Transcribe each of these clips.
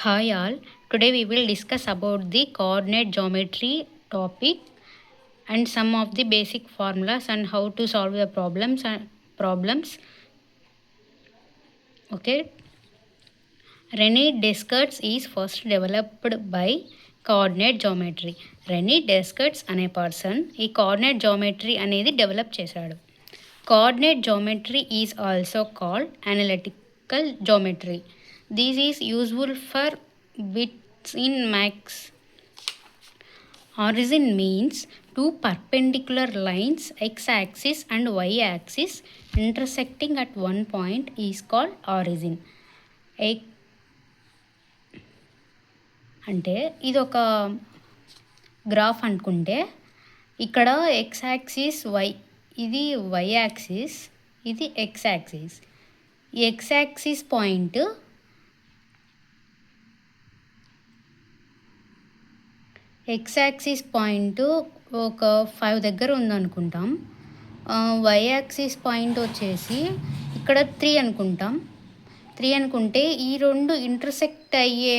Hi all, today we will discuss about the coordinate geometry topic and some of the basic formulas and how to solve the problems. Okay, René Descartes is first developed by coordinate geometry. René Descartes అనే person ఈ coordinate geometry అనేది develop చేశాడు. Coordinate geometry is also called analytical geometry. This is useful for bits in maths. Origin means two perpendicular lines x-axis and y-axis intersecting at one point is called origin. అంటే ఇది ఒక graph అనుకుంటే ఇక్కడ x-axis y, ఇది y-axis, ఇది x-axis. ఈ x-axis point x-axis point ఒక 5 దగ్గర ఉందనుకుంటాం. y-axis పాయింట్ వచ్చేసి ఇక్కడ 3 అనుకుంటాం. 3 అనుకుంటే ఈ రెండు ఇంటర్సెక్ట్ అయ్యే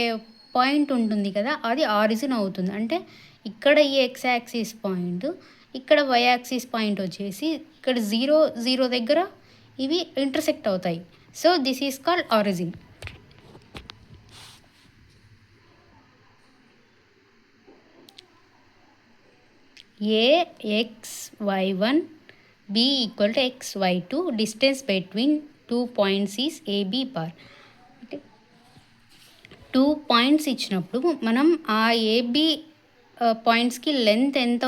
పాయింట్ ఉంటుంది కదా, అది ఆరిజిన్ అవుతుంది. అంటే ఇక్కడ ఈ x-axis పాయింట్, ఇక్కడ y-axis పాయింట్ వచ్చేసి ఇక్కడ 0 దగ్గర ఇవి ఇంటర్సెక్ట్ అవుతాయి. So this is called origin. AXY1 B equal to XY2 distance between 2 points is AB bar. అంటే 2 పాయింట్స్ ఇచ్చినప్పుడు మనం ఆ AB పాయింట్స్కి లెంత్ ఎంత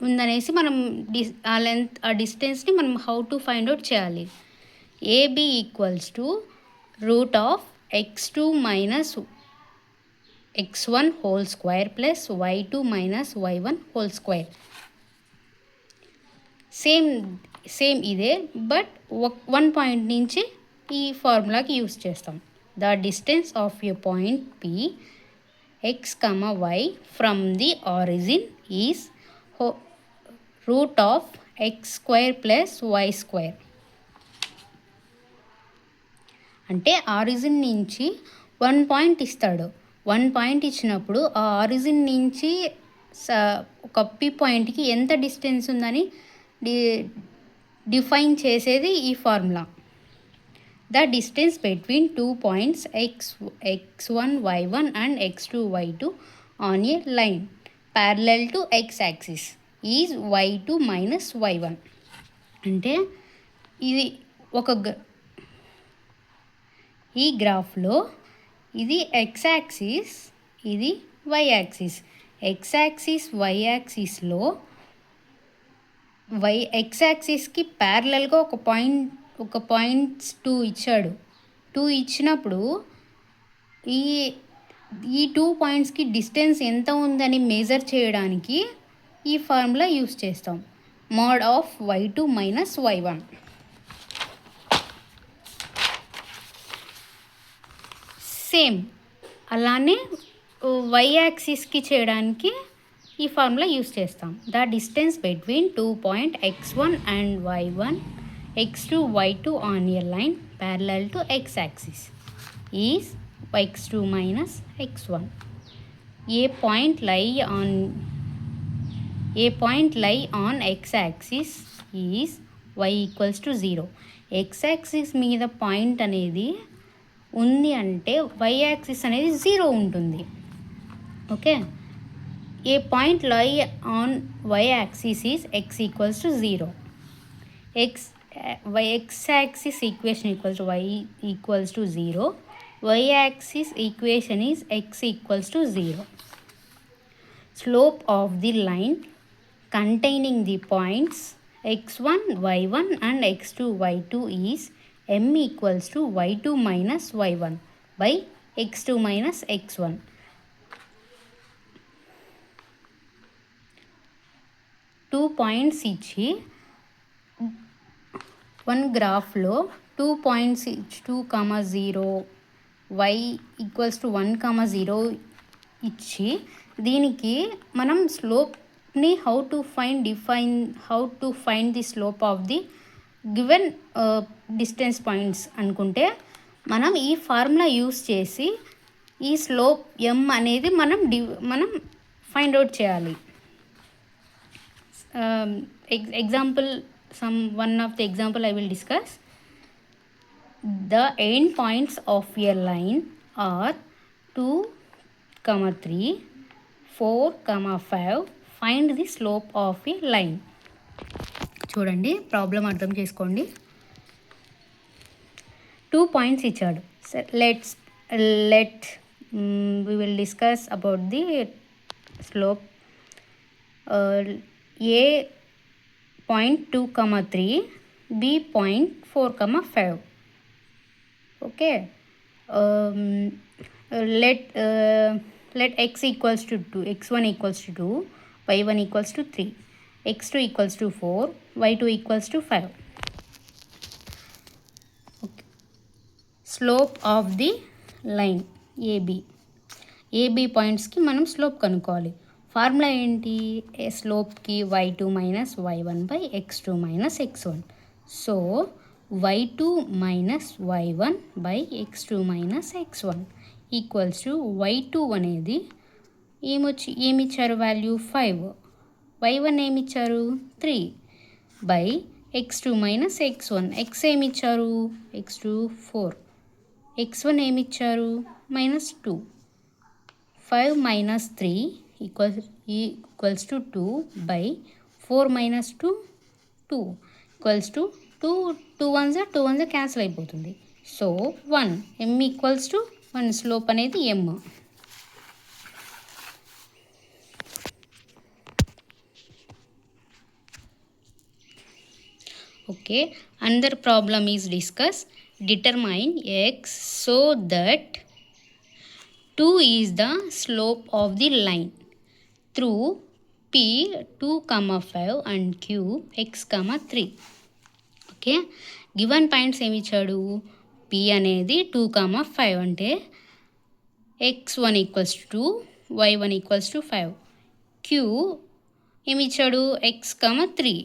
ఉందనేసి మనం ఆ డిస్టెన్స్ని మనం హౌ టు ఫైండ్ అవుట్ చేయాలి. AB equals to √x2 minus x1 whole square plus y2 minus y1 whole square. Same ఇదే, బట్ 1 పాయింట్ నుంచి ఈ ఫార్ములాకి యూస్ చేస్తాం. The distance of a point P x, y from the origin is √x² plus y². అంటే origin నుంచి 1 point ఇస్తాడు. 1 point ఇచ్చినప్పుడు ఆ origin నుంచి ఒక P పాయింట్కి ఎంత డిస్టెన్స్ ఉందని డిఫైన్ చేసేది ఈ formula. The distance between 2 points x1 y1 and x2 y2 on a line parallel to x-axis is y2 minus y1. అంటే ఇది ఈ గ్రాఫ్లో ఇది x-axis, ఇది y-axis. x-axis y-axisలో x-axisకి ప్యారలల్గా ఒక పాయింట్స్ 2 ఇచ్చాడు. 2 ఇచ్చినప్పుడు ఈ 2 పాయింట్స్కి డిస్టెన్స్ ఎంత ఉందని మెజర్ చేయడానికి ఈ ఫార్ములా యూస్ చేస్తాం. Mode of y2 minus y1. Same అలానే y-axisకి చేయడానికి ఈ ఫార్ములా యూస్ చేస్తాం. The distance between 2 point x1 and y1 x2 y2 on a line parallel to x-axis is x2 minus x1. A point lie on x-axis is y equals to 0. x-axis మీద point అనేది ఉంది అంటే y-axis అనేది 0 ఉంటుంది. Okay, A point lie on y-axis is x equals to 0. x-axis equation equals to y equals to 0. y-axis equation is x equals to 0. Slope of the line containing the points x1 y1 and x2 y2 is m equals to y2 minus y1 by x2 minus x1. Two points ఇచ్చి 1 గ్రాఫ్లో 2 points 2, 0 y equals to 1, 0 ఇచ్చి దీనికి మనం స్లోప్ని how to find the slope of the given distance points అనుకుంటే మనం ఈ formula use చేసి ఈ స్లోప్ m అనేది మనం ఫైండ్ అవుట్ చేయాలి. Example one of the example I will discuss. The end points of a line are 2, 3, 4, 5. Find the slope of a line. చూడండి, problem అర్థం చేసుకోండి. 2 పాయింట్స్ ఇచ్చాడు. We will discuss about the slope. A point 2, 3, B point 4, 5. Okay. Let x equals to 2, x1 equals to 2, y1 equals to 3, x2 equals to 4, y2 equals to 5. Okay. Slope of the line AB పాయింట్స్కి మనం slope కనుక్కోవాలి. Formula ఏంటి? స్లోప్కి y2 minus y1 by x2 minus x1. So y2 minus y1 by x2 minus x1 equals to y2 అనేది ఏమిచ్చారు value 5, y1 ఏమిచ్చారు 3 by x2 minus x1. x ఏమిచ్చారు x2 4, x1 ఏమిచ్చారు -2. 5 minus 3 equals to 2 by 4 minus 2 equals to 2 ones cancel అయిపోతుంది. So 1, m equals to 1. Slope అనేది m. Okay, another problem is discussed. Determine x so that 2 is the slope of the line through P 2, 5 and Q x, 3. Okay, given points ఏమి ఇచ్చాడు? P అనేది 2, 5 అంటే x1 equals to 2, y1 equals to 5. Q ఏమి ఇచ్చాడు? x, 3,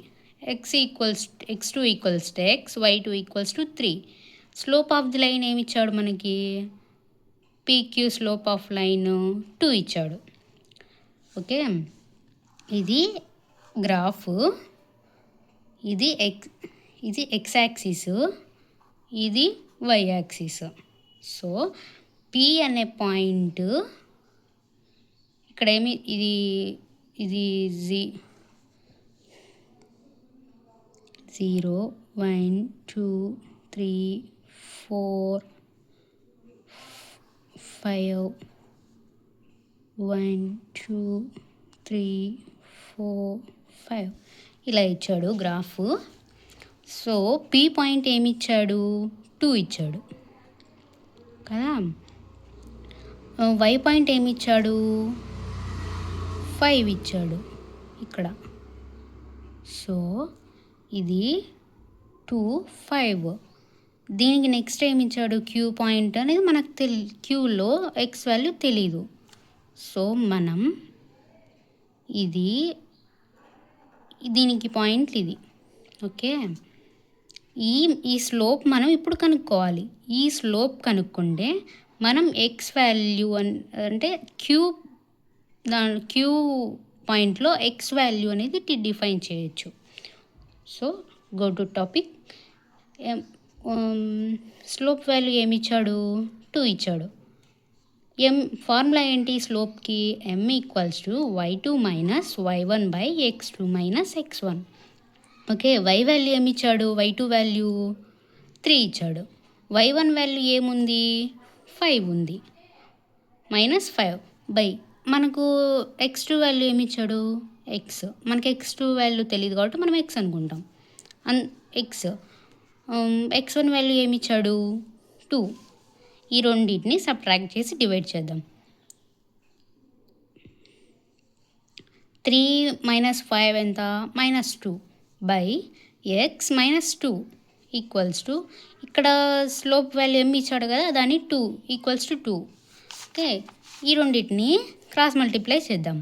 x2 equals to x, y2 equals to 3. Slope of the line ఏమి ఇచ్చాడు మనకి? PQ slope of line 2 ఇచ్చాడు. ఓకే, ఇది గ్రాఫ్, ఇది ఎక్స్ యాక్సిస్, ఇది వై యాక్సిస్. సో P అనే పాయింట్ ఇక్కడ ఇది 0, 1, 2, 3, 4, 5, 1, 2, 3, 4, 5 ఇలా ఇచ్చాడు గ్రాఫ్. సో P పాయింట్ ఏమి ఇచ్చాడు? 2 ఇచ్చాడు కదా. Y పాయింట్ ఏమి ఇచ్చాడు? 5 ఇచ్చాడు ఇక్కడ. సో ఇది 2, 5. దీనికి నెక్స్ట్ ఏమి ఇచ్చాడు? క్యూ పాయింట్ అనేది మనకు క్యూలో ఎక్స్ వాల్యూ తెలీదు. సో మనం దీనికి పాయింట్లు ఇది. ఓకే, ఈ స్లోప్ మనం ఇప్పుడు కనుక్కోవాలి. ఈ స్లోప్ కనుక్కుంటే మనం ఎక్స్ వాల్యూ అంటే క్యూ పాయింట్లో ఎక్స్ వాల్యూ అనేది డిఫైన్ చేయొచ్చు. So go to topic. Slope value ఏమి ఇచ్చాడు? 2 ఇచ్చాడు. ఫార్ములా ఏంటి స్లోప్కి? m equals to y2 minus y1 by x2 minus x1. Okay, y value ఏమి ఇచ్చాడు? y2 వాల్యూ 3 ఇచ్చాడు. y1 వాల్యూ ఏముంది? 5 ఉంది. -5 బై మనకు x2 వాల్యూ ఏమి ఇచ్చాడు? x. మనకి x2 వాల్యూ తెలియదు కాబట్టి మనం x అనుకుంటాం. x1 వాల్యూ ఏమి ఇచ్చాడు? 2. ఈ రెండింటిని సబ్ట్రాక్ట్ చేసి డివైడ్ చేద్దాం. 3 - 5 ఎంత? -2 బై x -2 ఈక్వల్స్ టు ఇక్కడ స్లోప్ వాల్యూ ఏమి ఇచ్చాడు కదా, దాన్ని 2 ఈక్వల్స్ టు 2. ఓకే, ఈ రెండింటిని క్రాస్ మల్టిప్లై చేద్దాం.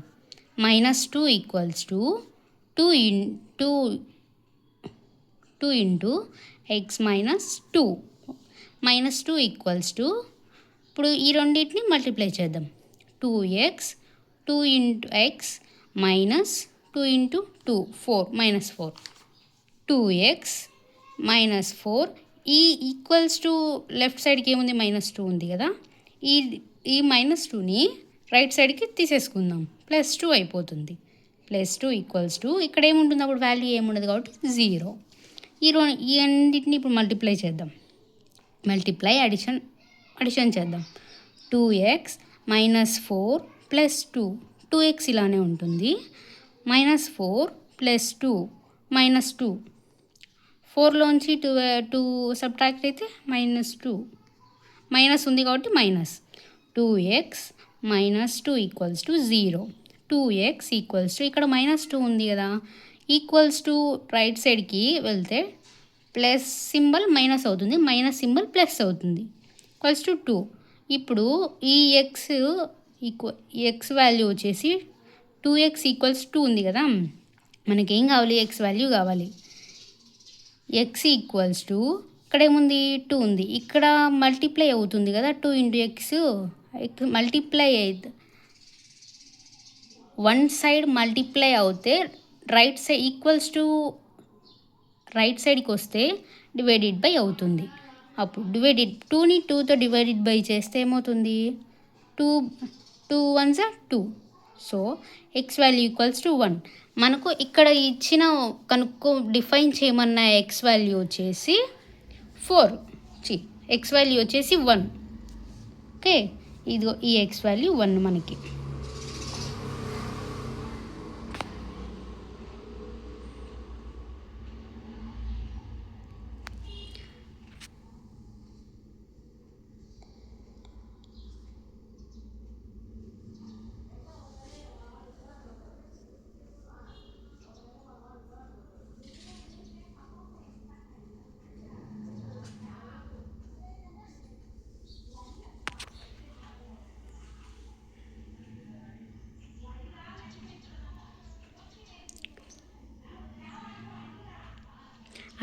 -2 equals to 2 into x -2. -2 equals to ఇప్పుడు ఈ రెండింటిని మల్టిప్లై చేద్దాం. 2x 2 into X minus 2 into 2 4 -4 2x -4 ఈ ఈక్వల్స్ టు లెఫ్ట్ సైడ్కి ఏముంది -2 ఉంది కదా, ఈ -2ని రైట్ సైడ్కి తీసేసుకుందాం. +2 అయిపోతుంది. +2 ఈక్వల్స్ టు ఇక్కడ ఏముంటుంది అప్పుడు వాల్యూ ఏముండదు కాబట్టి 0. ఈ అన్నిటిని ఇప్పుడు మల్టిప్లై చేద్దాం. అడిషన్ చేద్దాం. 2x -4 +2 2x ఇలానే ఉంటుంది. -4 +2 -2 4లోంచి 2 సబ్ట్రాక్ట్ అయితే -2 మైనస్ ఉంది కాబట్టి -2x -2 equals to 0. 2x equals to ఇక్కడ -2 ఉంది కదా, ఈక్వల్స్ టు రైట్ సైడ్కి వెళ్తే ప్లస్ సింబల్ మైనస్ అవుతుంది, మైనస్ సింబల్ ప్లస్ అవుతుంది. Equals to 2. ఇప్పుడు ఈ ఎక్స్ వాల్యూ వచ్చేసి 2x ఈక్వల్స్ 2 ఉంది కదా, మనకేం కావాలి, ఎక్స్ వాల్యూ కావాలి. ఎక్స్ ఈక్వల్స్ టు ఇక్కడ ఏముంది 2 ఉంది, ఇక్కడ మల్టిప్లై అవుతుంది కదా 2 ఇంటూ ఎక్స్ మల్టిప్లై అయితే వన్ సైడ్ మల్టిప్లై అవుతే right side equals to right సైడ్కి వస్తే డివైడెడ్ బై అవుతుంది. అప్పుడు 2ని 2తో డివైడెడ్ బై చేస్తే ఏమవుతుంది, 2 1s 2. So X value equals to 1. మనకు ఇక్కడ ఇచ్చిన డిఫైన్ చేయమన్న ఎక్స్ వాల్యూ వచ్చేసి 4, ఎక్స్ వాల్యూ వచ్చేసి 1. ఓకే, ఇదిగో ఈ ఎక్స్ వాల్యూ 1 మనకి.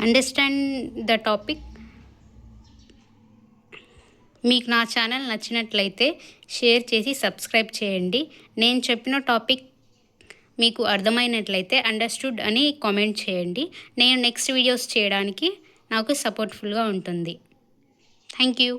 Understand the topic. మీకు నా ఛానల్ నచ్చినట్లయితే షేర్ చేసి సబ్స్క్రైబ్ చేయండి. నేను చెప్పిన టాపిక్ మీకు అర్థమైనట్లయితే అండర్స్టూడ్ అని కామెంట్ చేయండి. నేను నెక్స్ట్ వీడియోస్ చేయడానికి నాకు సపోర్ట్ఫుల్గా ఉంటుంది. Thank you.